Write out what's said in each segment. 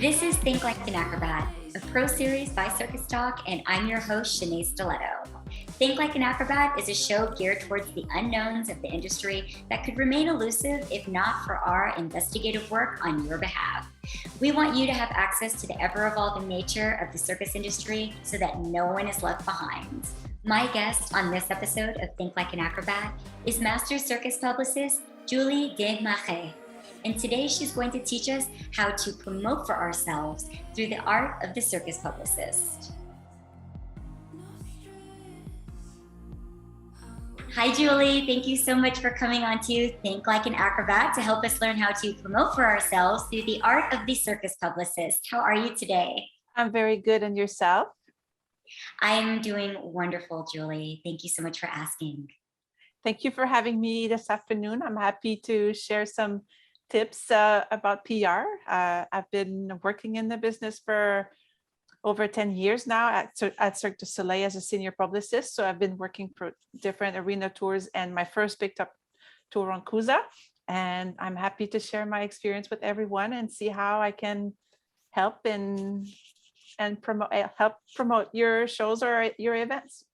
This is Think Like an Acrobat, a pro series by CircusTalk, and I'm your host, Shenea Stiletto. Think Like an Acrobat is a show geared towards the unknowns of the industry that could remain elusive if not for our investigative work on your behalf. We want you to have access to the ever-evolving nature of the circus industry so that no one is left behind. My guest on this episode of Think Like an Acrobat is Master Circus Publicist Julie Desmarais. And today she's going to teach us how to promote for ourselves through the art of the circus publicist. Hi, Julie. Thank you so much for coming on to Think Like an Acrobat to help us learn how to promote for ourselves through the art of the circus publicist. How are you today? I'm very good. And yourself? I'm doing wonderful, Julie. Thank you so much for asking. Thank you for having me this afternoon. I'm happy to share some tips about PR. I've been working in the business for over 10 years now at Cirque du Soleil as a senior publicist. So I've been working for different arena tours and my first picked up tour on CUSA. And I'm happy to share my experience with everyone and see how I can help and promote your shows or your events.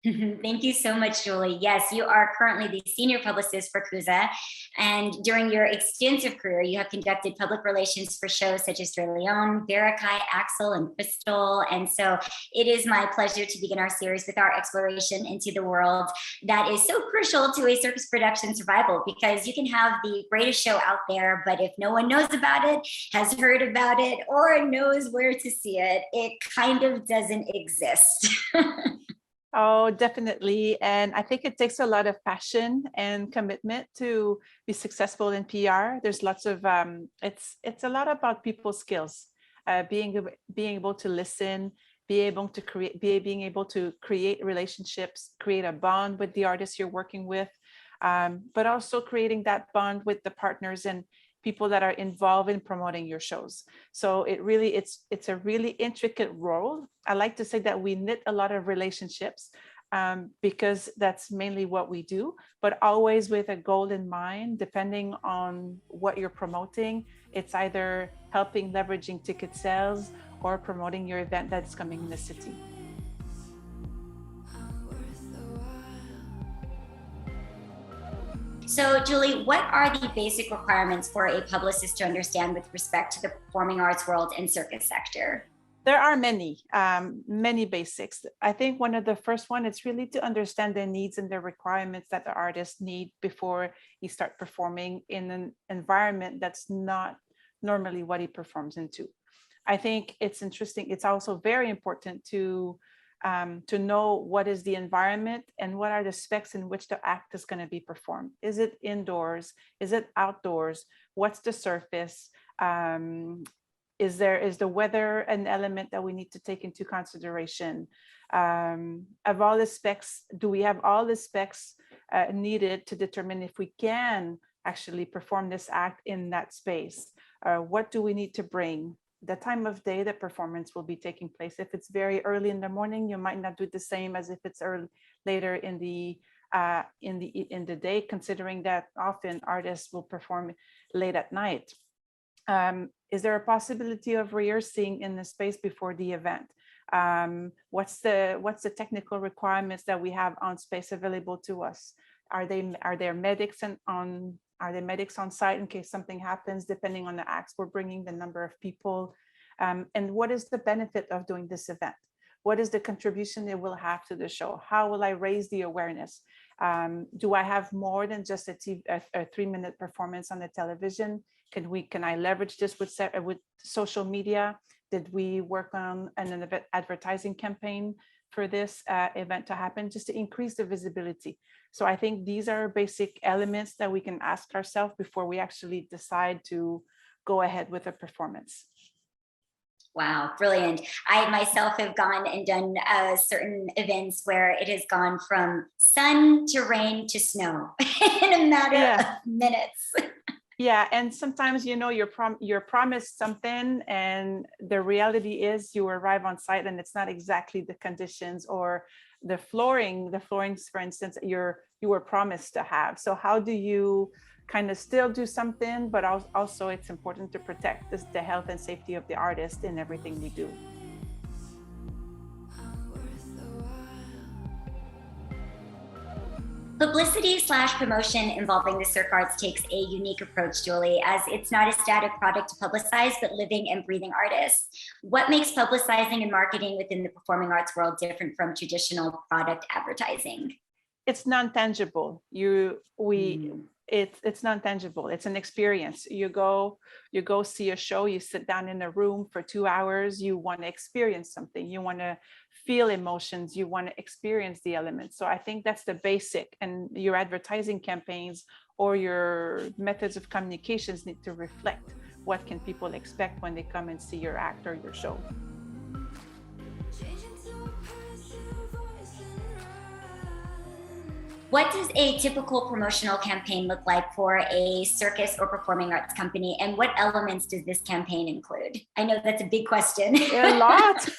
Thank you so much, Julie. Yes, you are currently the senior publicist for CUSA, and during your extensive career, you have conducted public relations for shows such as Dre Leon, Veracai, Axel, and Crystal. And so it is my pleasure to begin our series with our exploration into the world that is so crucial to a circus production survival, because you can have the greatest show out there, but if no one knows about it, has heard about it, or knows where to see it, it kind of doesn't exist. Oh, definitely. And I think it takes a lot of passion and commitment to be successful in PR. There's lots of, it's a lot about people's skills, being able to listen, being able to create relationships, create a bond with the artists you're working with, but also creating that bond with the partners and people that are involved in promoting your shows. So it's a really intricate role. I like to say that we knit a lot of relationships because that's mainly what we do, but always with a goal in mind, depending on what you're promoting. It's either helping leveraging ticket sales or promoting your event that's coming in the city. So, Julie, what are the basic requirements for a publicist to understand with respect to the performing arts world and circus sector? There are many basics. I think one of the first one is really to understand the needs and the requirements that the artists need before he start performing in an environment that's not normally what he performs into. I think it's interesting. It's also very important to know what is the environment and what are the specs in which the act is going to be performed. Is it indoors? Is it outdoors? What's the surface? Is the weather an element that we need to take into consideration? Of all the specs, do we have all the specs needed to determine if we can actually perform this act in that space? What do we need to bring? The time of day that performance will be taking place. If it's very early in the morning, you might not do the same as if it's later in the day, considering that often artists will perform late at night. Is there a possibility of rehearsing in the space before the event? What's the technical requirements that we have on space available to us? Are there medics on site in case something happens, depending on the acts we're bringing, the number of people? And what is the benefit of doing this event? What is the contribution it will have to the show? How will I raise the awareness? Do I have more than just a 3-minute performance on the television? Can I leverage this with social media? Did we work on an advertising campaign for this event to happen, just to increase the visibility? So I think these are basic elements that we can ask ourselves before we actually decide to go ahead with a performance. Wow, brilliant. I myself have gone and done certain events where it has gone from sun to rain to snow in a matter of minutes. Yeah, and sometimes, you're promised something and the reality is you arrive on site and it's not exactly the conditions or the floorings, for instance, you were promised to have. So how do you kind of still do something, but also it's important to protect the health and safety of the artist in everything we do. Publicity/promotion involving the Circ Arts takes a unique approach, Julie, as it's not a static product to publicize, but living and breathing artists. What makes publicizing and marketing within the performing arts world different from traditional product advertising? It's non-tangible. It's non-tangible. It's an experience. You go see a show, you sit down in a room for 2 hours, you want to experience something, you want to feel emotions, you want to experience the elements. So I think that's the basic, and your advertising campaigns or your methods of communications need to reflect what can people expect when they come and see your act or your show. What does a typical promotional campaign look like for a circus or performing arts company? And what elements does this campaign include? I know that's a big question. A lot.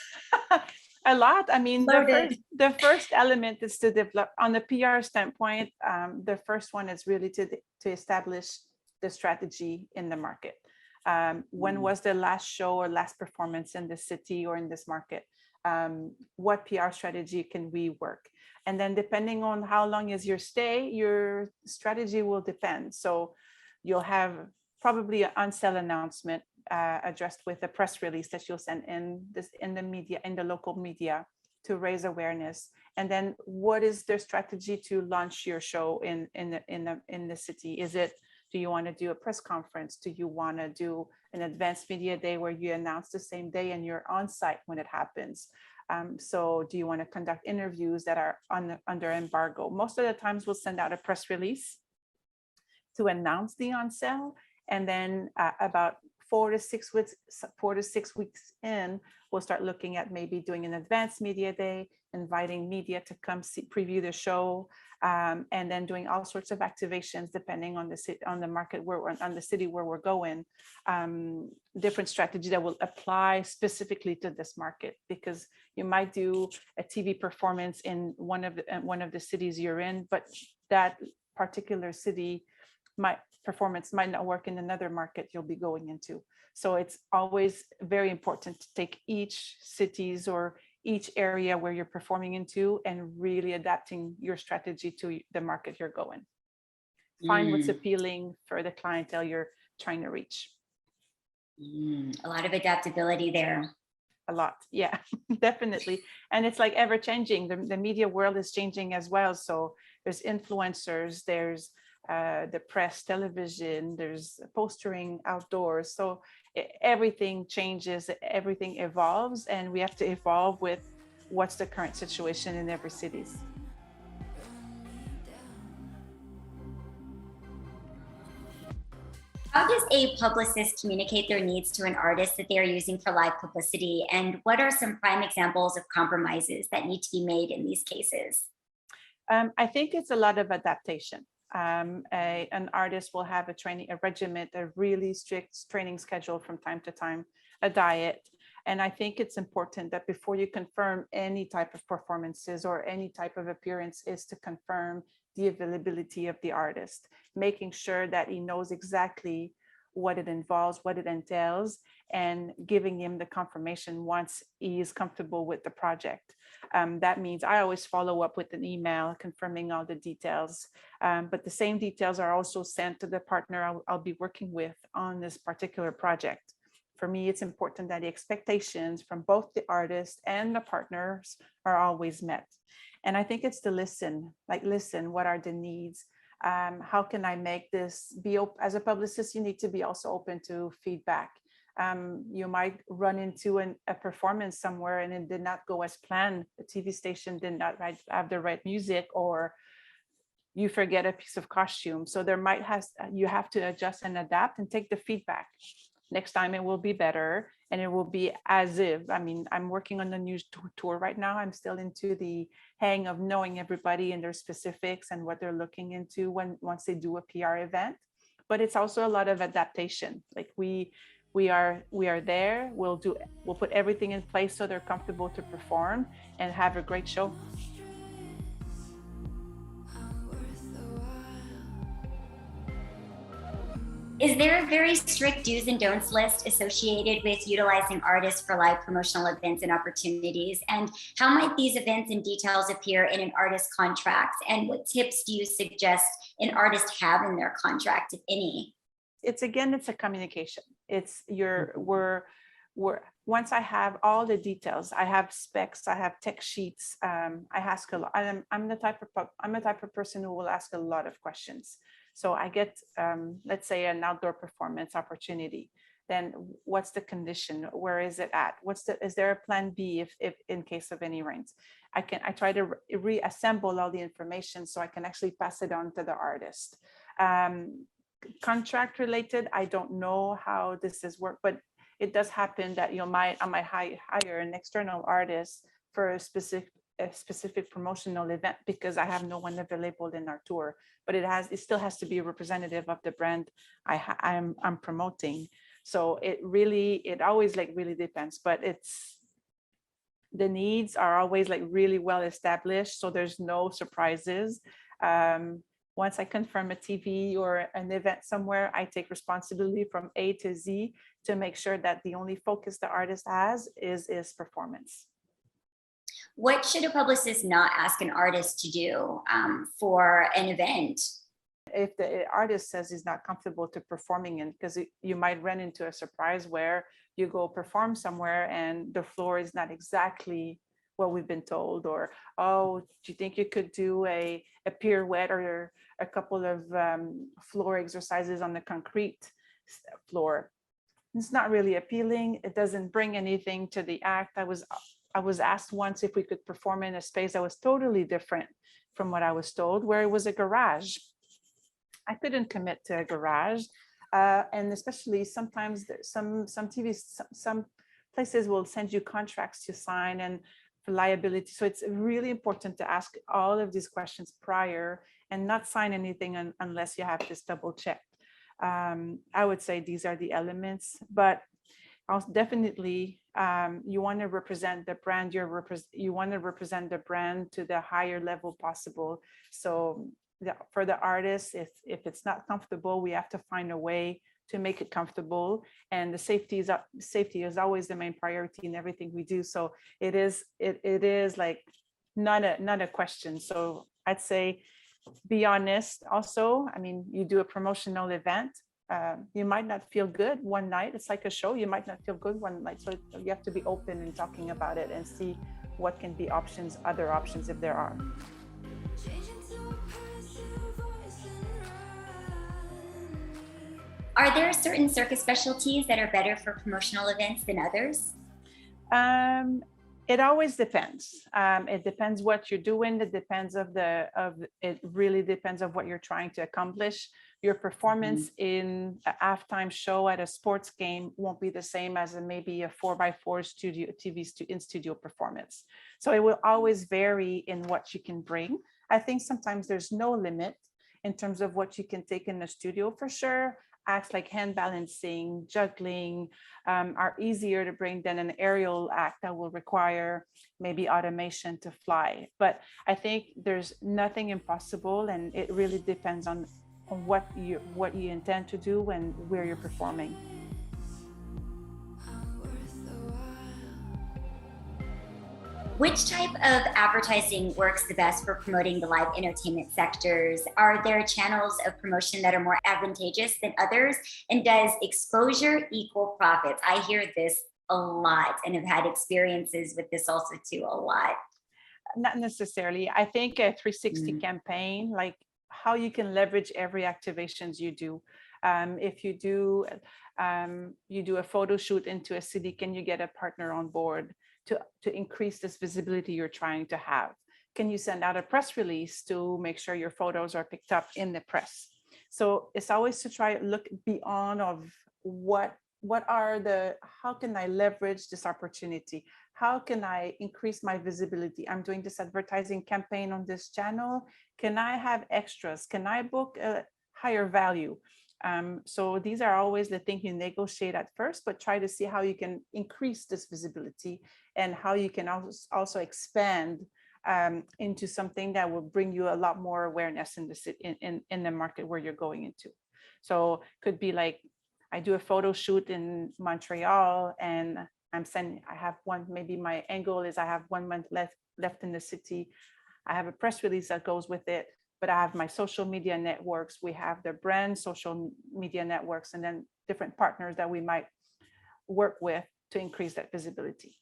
A lot. I mean, the first element is to develop, on the PR standpoint, the first one is really to establish the strategy in the market. When was the last show or last performance in the city or in this market? What PR strategy can we work? And then depending on how long is your stay, your strategy will depend. So you'll have probably an on-sale announcement addressed with a press release that you'll send in the media, in the local media, to raise awareness. And then what is their strategy to launch your show in the city? Is it, do you want to do a press conference? Do you want to do an advanced media day where you announce the same day and you're on site when it happens? So do you want to conduct interviews that are under embargo? Most of the times we'll send out a press release to announce the on sale. And then about 4 to 6 weeks in, we'll start looking at maybe doing an advanced media day, inviting media to come preview the show, and then doing all sorts of activations depending on the market on the city where we're going. Different strategy that will apply specifically to this market, because you might do a TV performance in one of the cities you're in, but that particular city performance might not work in another market you'll be going into. So it's always very important to take each cities or each area where you're performing into and really adapting your strategy to the market you're going. Find what's appealing for the clientele you're trying to reach. A lot of adaptability there. A lot, yeah, definitely. And it's like ever changing. The media world is changing as well. So there's influencers, there's the press, television, there's postering outdoors. So everything changes, everything evolves, and we have to evolve with what's the current situation in every city. How does a publicist communicate their needs to an artist that they are using for live publicity? And what are some prime examples of compromises that need to be made in these cases? I think it's a lot of adaptation. An artist will have a regiment, a really strict training schedule from time to time, a diet. And I think it's important that before you confirm any type of performances or any type of appearance is to confirm the availability of the artist, making sure that he knows exactly what it involves, what it entails, and giving him the confirmation once he is comfortable with the project. That means I always follow up with an email confirming all the details, but the same details are also sent to the partner I'll be working with on this particular project. For me, it's important that the expectations from both the artist and the partners are always met. And I think it's to listen, what are the needs? How can I make this as a publicist, you need to be also open to feedback. You might run into a performance somewhere and it did not go as planned. The TV station did not have the right music, or you forget a piece of costume. So you have to adjust and adapt and take the feedback. Next time it will be better, and it will be as if, I'm working on the new tour right now. I'm still into the hang of knowing everybody and their specifics and what they're looking into once they do a PR event. But it's also a lot of adaptation. Like we are there. We'll put everything in place so they're comfortable to perform and have a great show. Is there a very strict do's and don'ts list associated with utilizing artists for live promotional events and opportunities? And how might these events and details appear in an artist's contract? And what tips do you suggest an artist have in their contract, if any? It's a communication. It's we're once I have all the details, I have specs, I have tech sheets. I ask a lot. I'm the type of person who will ask a lot of questions. So I get, let's say, an outdoor performance opportunity. Then what's the condition? Where is it at? Is there a plan B if in case of any rains? I try to reassemble all the information so I can actually pass it on to the artist. Contract related, I don't know how this is work, but it does happen that I might hire an external artist for a specific promotional event because I have no one available in our tour, but it still has to be a representative of the brand I'm promoting. So it always really depends, but the needs are always really well established, so there's no surprises. Once I confirm a TV or an event somewhere, I take responsibility from A to Z to make sure that the only focus the artist has is performance. What should a publicist not ask an artist to do for an event? If the artist says he's not comfortable to performing in, because you might run into a surprise where you go perform somewhere and the floor is not exactly what we've been told, or, oh, do you think you could do a pirouette or a couple of floor exercises on the concrete floor? It's not really appealing. It doesn't bring anything to the act. I was asked once if we could perform in a space that was totally different from what I was told, where it was a garage. I couldn't commit to a garage, and especially sometimes some TVs, some places will send you contracts to sign and for liability. So it's really important to ask all of these questions prior and not sign anything unless you have this double checked. I would say these are the elements, but also definitely you want to represent the brand. You want to represent the brand to the higher level possible. So for the artist, if it's not comfortable, we have to find a way to make it comfortable, and the safety is always the main priority in everything we do. So it is not a question. So I'd say be honest. Also, I mean, you do a promotional event, you might not feel good one night. It's like a show. You might not feel good one night. So you have to be open in talking about it and see what can be other options if there are. Are there certain circus specialties that are better for promotional events than others? It always depends. It depends what you're doing. It really depends on what you're trying to accomplish. Your performance in a halftime show at a sports game won't be the same as maybe a 4x4 in-studio performance. So it will always vary in what you can bring. I think sometimes there's no limit in terms of what you can take in the studio for sure. Acts like hand balancing, juggling are easier to bring than an aerial act that will require maybe automation to fly. But I think there's nothing impossible, and it really depends on what you intend to do and where you're performing. Which type of advertising works the best for promoting the live entertainment sectors? Are there channels of promotion that are more advantageous than others? And does exposure equal profits? I hear this a lot and have had experiences with this also too a lot. Not necessarily. I think a 360 campaign, like how you can leverage every activations you do. If you do a photo shoot into a city, can you get a partner on board to increase this visibility you're trying to have? Can you send out a press release to make sure your photos are picked up in the press? So it's always to try to look beyond of how can I leverage this opportunity? How can I increase my visibility? I'm doing this advertising campaign on this channel. Can I have extras? Can I book a higher value? So these are always the things you negotiate at first, but try to see how you can increase this visibility and how you can also expand into something that will bring you a lot more awareness in the market where you're going into. So could be like, I do a photo shoot in Montreal and I have one, maybe my angle is I have 1 month left in the city. I have a press release that goes with it, but I have my social media networks. We have the brand social media networks, and then different partners that we might work with to increase that visibility.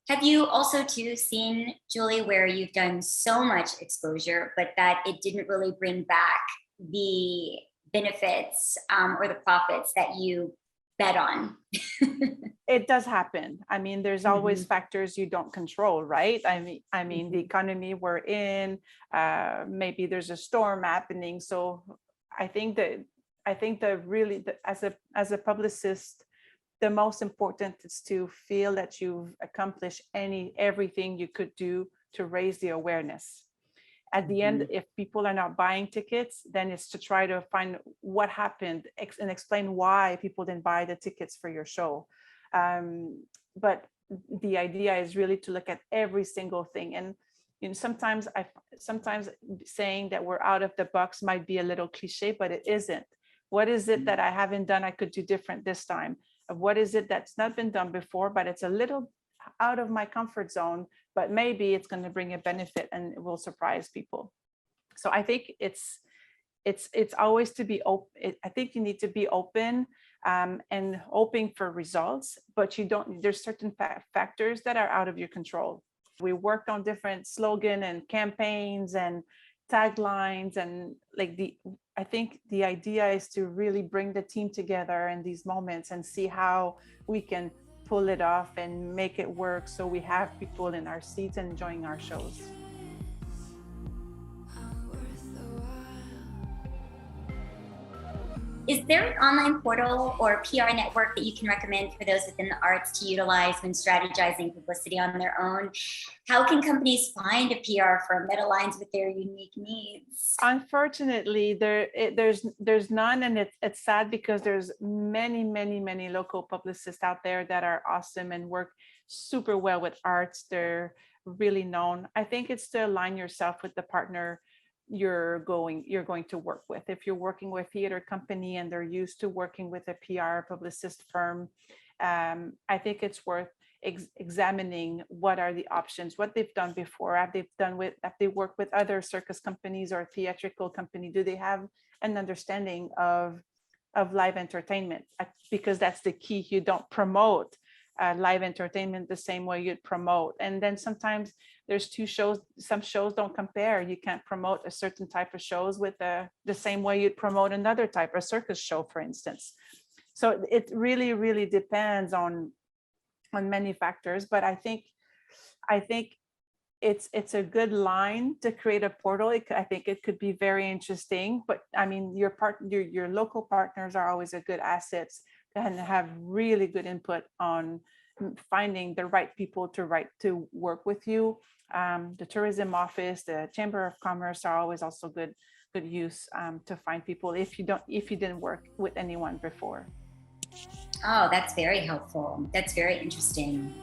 Have you also too seen, Julie, where you've done so much exposure, but that it didn't really bring back the benefits or the profits that you bet on? It does happen. I mean, there's always factors you don't control, right? I mean, the economy we're in, maybe there's a storm happening. So I think that really, as a publicist, the most important is to feel that you've accomplished everything you could do to raise the awareness. At the end, if people are not buying tickets, then it's to try to find what happened and explain why people didn't buy the tickets for your show. But the idea is really to look at every single thing. And sometimes saying that we're out of the box might be a little cliche, but it isn't. What is it that I haven't done I could do different this time? What is it that's not been done before, but it's a little out of my comfort zone, but maybe it's going to bring a benefit and it will surprise people. So I think it's always to be open. I think you need to be open and hoping for results, but there's certain factors that are out of your control. We worked on different slogan and campaigns and taglines, and I think the idea is to really bring the team together in these moments and see how we can pull it off and make it work so we have people in our seats and enjoying our shows. Is there an online portal or PR network that you can recommend for those within the arts to utilize when strategizing publicity on their own? How can companies find a PR firm that aligns with their unique needs? Unfortunately, there's none, and it's sad because there's many local publicists out there that are awesome and work super well with arts. They're really known. I think it's to align yourself with the partner you're going to work with. If you're working with a theater company and they're used to working with a PR publicist firm, I think it's worth examining what are the options, what they've done before, have they worked with other circus companies or theatrical company? Do they have an understanding of live entertainment? Because that's the key. You don't promote live entertainment the same way you'd promote. And then sometimes there's two shows, some shows don't compare. You can't promote a certain type of shows with the same way you'd promote another type of circus show, for instance. So it really depends on many factors, but I think it's a good line to create a portal. I think it could be very interesting, but I mean, your local partners are always a good assets and have really good input on finding the right people to work with you. The tourism office, the Chamber of Commerce are always also good use to find people if you didn't work with anyone before. Oh, that's very helpful. That's very interesting.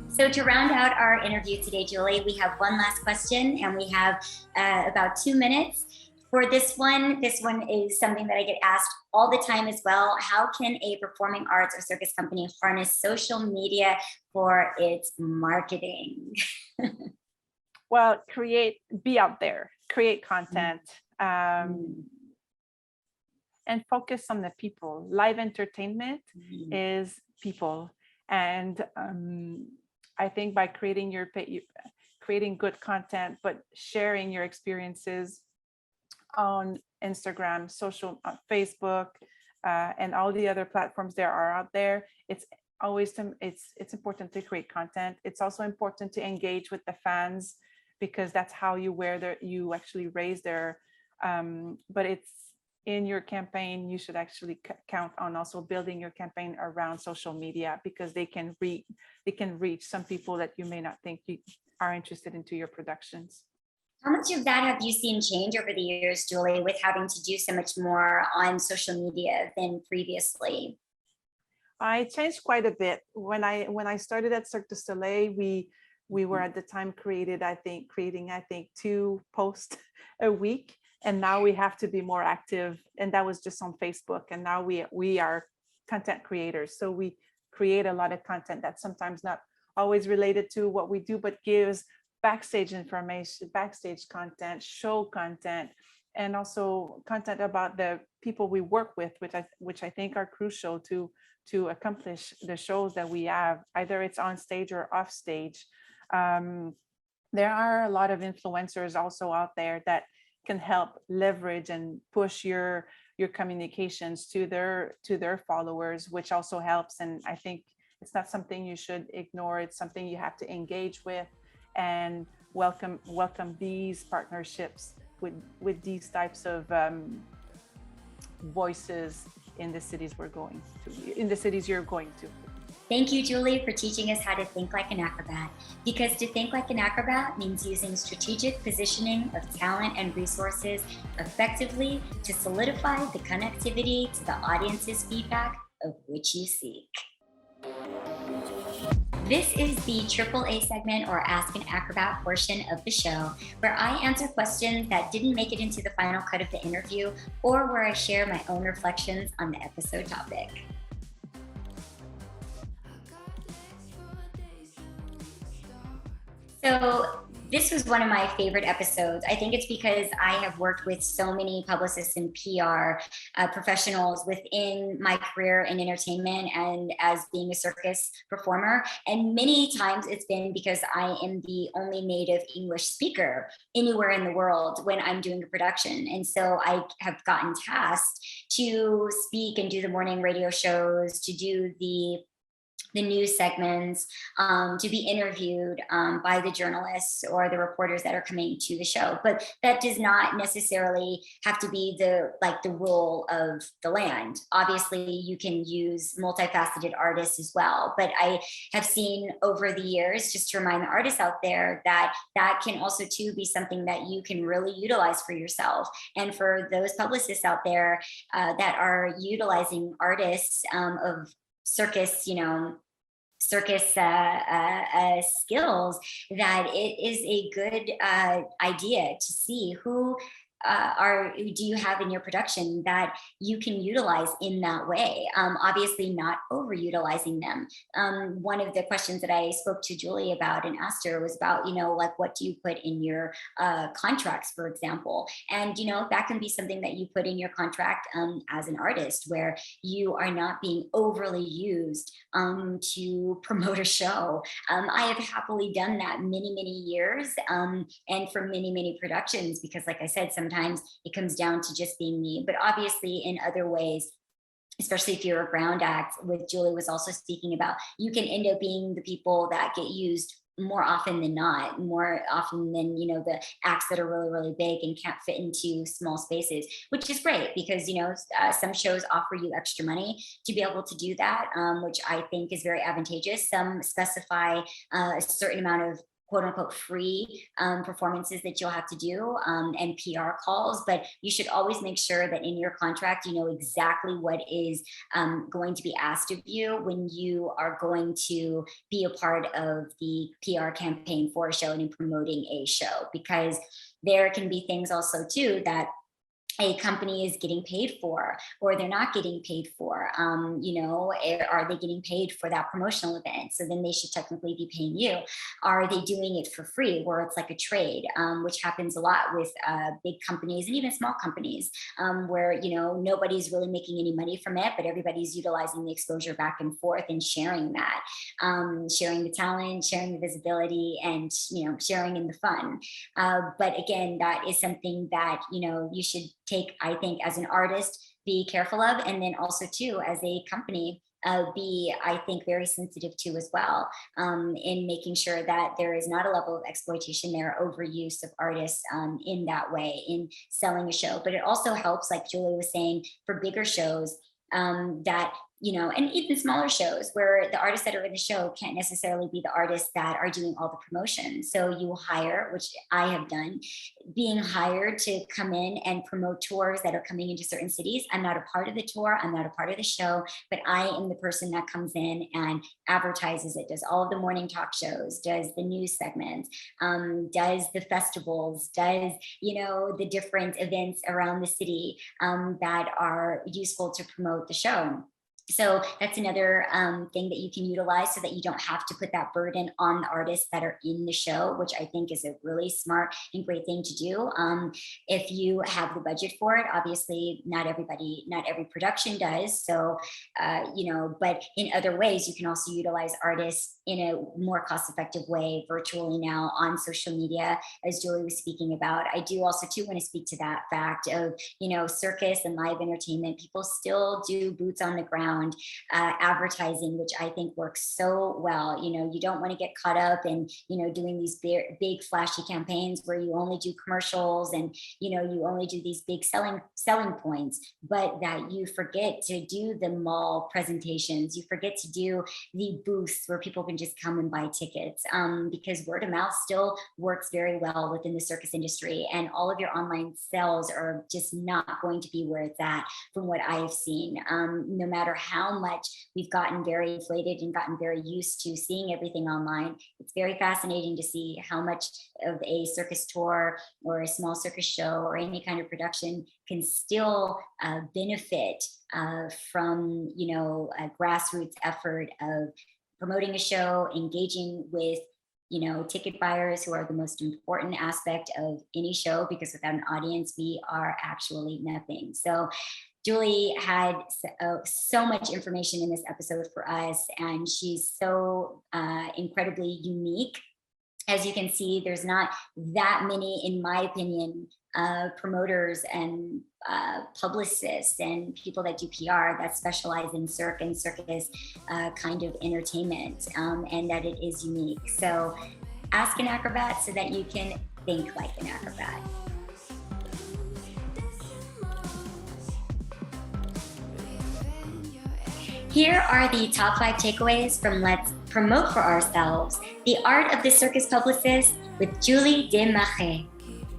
So to round out our interview today, Julie, we have one last question, and we have about 2 minutes. For this one is something that I get asked all the time as well. How can a performing arts or circus company harness social media for its marketing? Well, be out there, create content, and focus on the people. Live entertainment is people. And I think by creating good content, but sharing your experiences on Instagram, Facebook, and all the other platforms there are out there, it's important to create content. It's also important to engage with the fans, because that's how you actually raise their but it's in your campaign. You should actually count on also building your campaign around social media, because they can reach some people that you may not think you are interested into your productions. How much of that have you seen change over the years, Julie, with having to do so much more on social media than previously? I changed quite a bit. When I started at Cirque du Soleil, We were at the time creating, I think 2 posts a week. And now we have to be more active. And that was just on Facebook. And now we are content creators. So we create a lot of content that's sometimes not always related to what we do, but gives backstage information, backstage content, show content, and also content about the people we work with, which I think are crucial to accomplish the shows that we have, either it's on stage or off stage. There are a lot of influencers also out there that can help leverage and push your communications to their followers, which also helps. And I think it's not something you should ignore. It's something you have to engage with and welcome these partnerships with these types of voices in the cities you're going to. Thank you, Julie, for teaching us how to think like an acrobat, because to think like an acrobat means using strategic positioning of talent and resources effectively to solidify the connectivity to the audience's feedback of which you seek. This is the AAA segment, or Ask an Acrobat portion of the show, where I answer questions that didn't make it into the final cut of the interview, or where I share my own reflections on the episode topic. So this was one of my favorite episodes. I think it's because I have worked with so many publicists and PR professionals within my career in entertainment and as being a circus performer. And many times it's been because I am the only native English speaker anywhere in the world when I'm doing a production. And so I have gotten tasked to speak and do the morning radio shows, to do the news segments, to be interviewed by the journalists or the reporters that are coming to the show. But that does not necessarily have to be the rule of the land. Obviously, you can use multifaceted artists as well. But I have seen over the years, just to remind the artists out there, that that can also too be something that you can really utilize for yourself. And for those publicists out there that are utilizing artists of circus, skills, that it is a good idea to see who do you have in your production that you can utilize in that way. Obviously not overutilizing them. One of the questions that I spoke to Julie about and asked her was about, what do you put in your contracts, for example? And, that can be something that you put in your contract as an artist, where you are not being overly used to promote a show. I have happily done that many, many years and for many, many productions, because like I said, sometimes it comes down to just being me. But obviously in other ways, especially if you're a ground act, with Julie was also speaking about, you can end up being the people that get used more often than not, more often than, the acts that are really, really big and can't fit into small spaces, which is great because, some shows offer you extra money to be able to do that, which I think is very advantageous. Some specify a certain amount of quote unquote free performances that you'll have to do and PR calls, but you should always make sure that in your contract, you know exactly what is going to be asked of you when you are going to be a part of the PR campaign for a show and in promoting a show, because there can be things also too that a company is getting paid for, or they're not getting paid for. Are they getting paid for that promotional event? So then they should technically be paying you. Are they doing it for free, where it's like a trade, which happens a lot with big companies and even small companies, where nobody's really making any money from it, but everybody's utilizing the exposure back and forth and sharing that, sharing the talent, sharing the visibility, and sharing in the fun. But again, that is something that you should take, I think, as an artist, be careful of, and then also too as a company be, I think, very sensitive to as well, in making sure that there is not a level of exploitation there, overuse of artists in that way in selling a show. But it also helps, like Julie was saying, for bigger shows, that and even smaller shows where the artists that are in the show can't necessarily be the artists that are doing all the promotion. So you hire, which I have done, being hired to come in and promote tours that are coming into certain cities. I'm not a part of the tour, I'm not a part of the show, but I am the person that comes in and advertises it, does all of the morning talk shows, does the news segments, does the festivals, does, the different events around the city that are useful to promote the show. So that's another thing that you can utilize so that you don't have to put that burden on the artists that are in the show, which I think is a really smart and great thing to do. If you have the budget for it, obviously not every production does. So, but in other ways, you can also utilize artists in a more cost-effective way virtually now on social media, as Julie was speaking about. I do also too want to speak to that fact of, circus and live entertainment. People still do boots on the ground advertising, which I think works so well. You don't want to get caught up in, doing these big flashy campaigns where you only do commercials and, you only do these big selling points, but that you forget to do the mall presentations. You forget to do the booths where people can just come and buy tickets, because word of mouth still works very well within the circus industry, and all of your online sales are just not going to be where it's at from what I've seen. No matter how much we've gotten very inflated and gotten very used to seeing everything online, it's very fascinating to see how much of a circus tour or a small circus show or any kind of production can still benefit from a grassroots effort of promoting a show, engaging with ticket buyers, who are the most important aspect of any show, because without an audience, we are actually nothing. So Julie had so much information in this episode for us, and she's so incredibly unique. As you can see, there's not that many, in my opinion, promoters and publicists and people that do PR that specialize in circ and circus kind of entertainment, and that it is unique. So ask an acrobat so that you can think like an acrobat. Here are the top 5 takeaways from Let's Promote for Ourselves, The Art of the Circus Publicist with Julie Desmarais.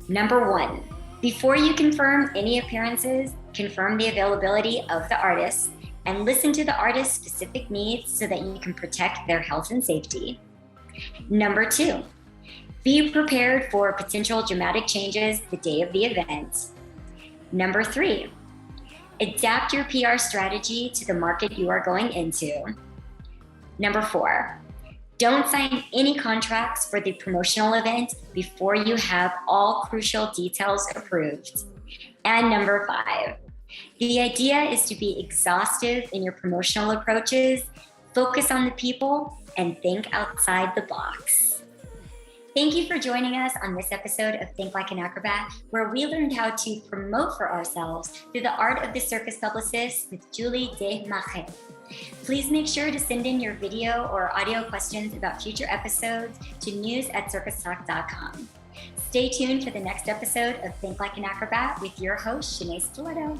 Number 1, before you confirm any appearances, confirm the availability of the artist and listen to the artist's specific needs so that you can protect their health and safety. Number 2, be prepared for potential dramatic changes the day of the event. Number 3, adapt your PR strategy to the market you are going into. Number 4, don't sign any contracts for the promotional event before you have all crucial details approved. And number 5, the idea is to be exhaustive in your promotional approaches, focus on the people, and think outside the box. Thank you for joining us on this episode of Think Like an Acrobat, where we learned how to promote for ourselves through the art of the circus publicist with Julie Desmarais. Please make sure to send in your video or audio questions about future episodes to news@CircusTalk.com. Stay tuned for the next episode of Think Like an Acrobat with your host, Shenea Stiletto.